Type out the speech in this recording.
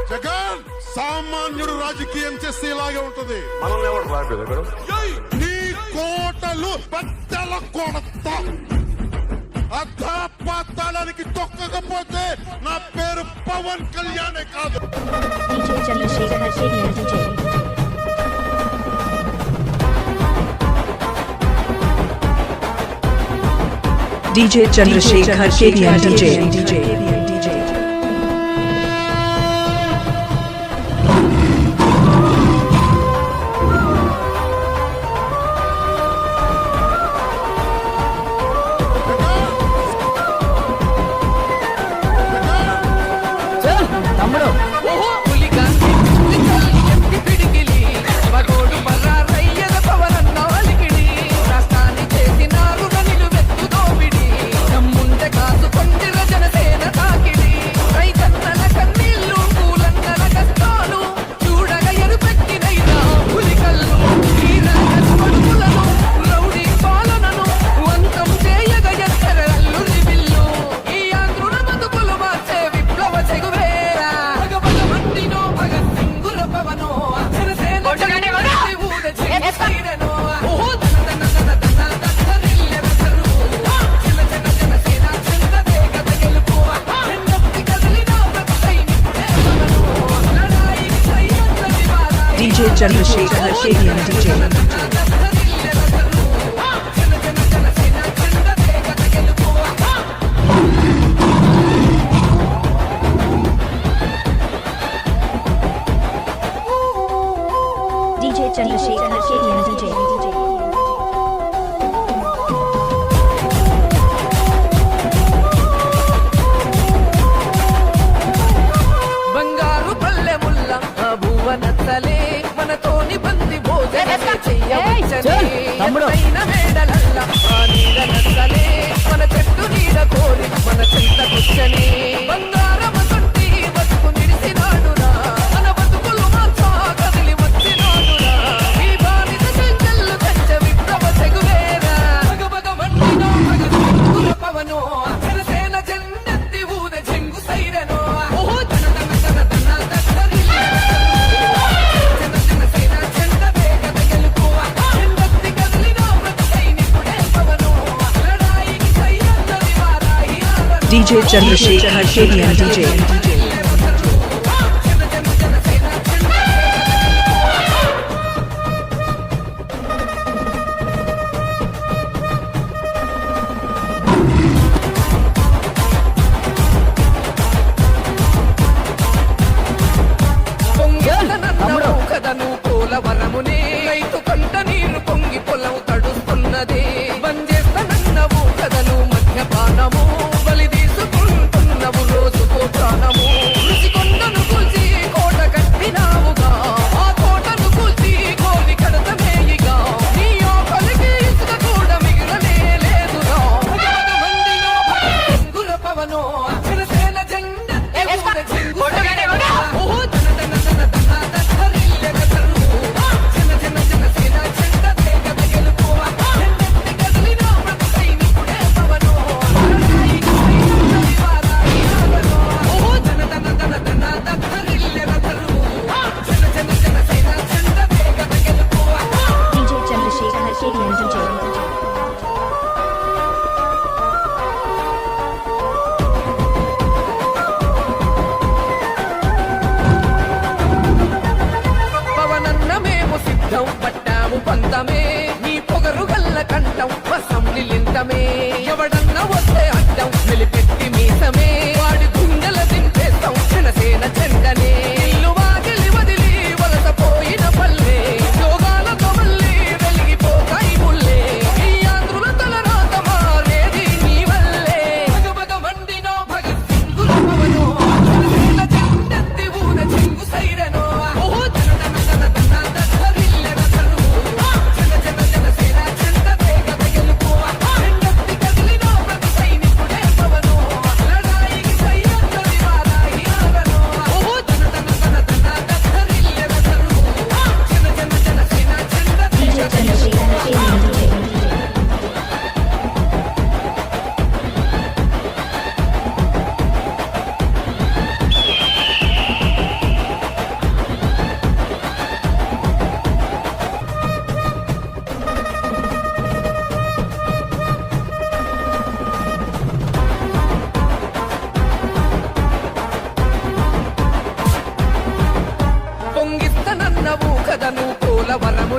జగన్ సామాన్యుడు రాజకీయం చేస్తే ఇలాగే ఉంటది. నీ కోటలు బట్టల కొడతా. అధాపాతాళానికి తొక్కకపోతే నా పేరు పవన్ కళ్యాణే కాదు. DJ Chandrasekhar KDN DJ. DJ Chandrasekhar KDN DJ. DJ Chandrasekhar KDN DJ. బంగారు పల్లె ముల్ల భువనతలే మనతోని బంది భోజన చెయ్యవచ్చని మేడలల్ల నీడ నచ్చలే మన చెట్టు నీడ కోరి మన చెంత కూర్చని బంగారమ తొట్టి బతుకు నిడిసినాడురా మన బతుకులు మాత్రం కదిలి వచ్చినాడురా ఈ బానిస చెంచల్లు కంచ విప్లవ చెగువేరా భగభగ మండినో భగ పవనో జనసేన జెండెత్తి ఊద చెంగు సైరనో ఓహో జన జన జన జన DJ Chandrasekhar KDN DJ. కదను పోలవరమునే రైతు కంట నీరు పొంగి పొలం తడుస్తున్నదే బంజేస్తనన్నవు కదను మధ్యపానము బలి తీసుకుంటున్నవు రోజుకో ప్రాణము రుచికొండను కూల్చి కోట కట్టినావుగా ఆ కోటను కూల్చి కోరి కడతమేయిగా నీ ఆకలికి ఇసుక కూడా మిగిలనే లేదురా చెంగుల పవనో జనసేన జెండ ఓహో జన జన జన పట్టాము పంతమే నీ పొగరు గల్ల కంఠం వసంలింతమే ఎవడన్నా వస్తే అడ్డం నిలిపెట్టి మీసమే వాడి గుండెల దింపేస్తాం జనసేన చెండనే ఇల్లు వాకిలి వదిలి వలస పోయిన పల్లె యోగాలతో మళ్ళీ వెలిగిపోతాయి ముల్లే ఈ ఆంధ్రుల తలరాత మారేది నీ వల్లే భగభగ మండినో భగత్ సింగుల పవనో జనసేన జెండెత్తి ఊద చెంగు సైరనో ఓహో జన జన జన జన వస్తనన్నవు కదను పోలవరము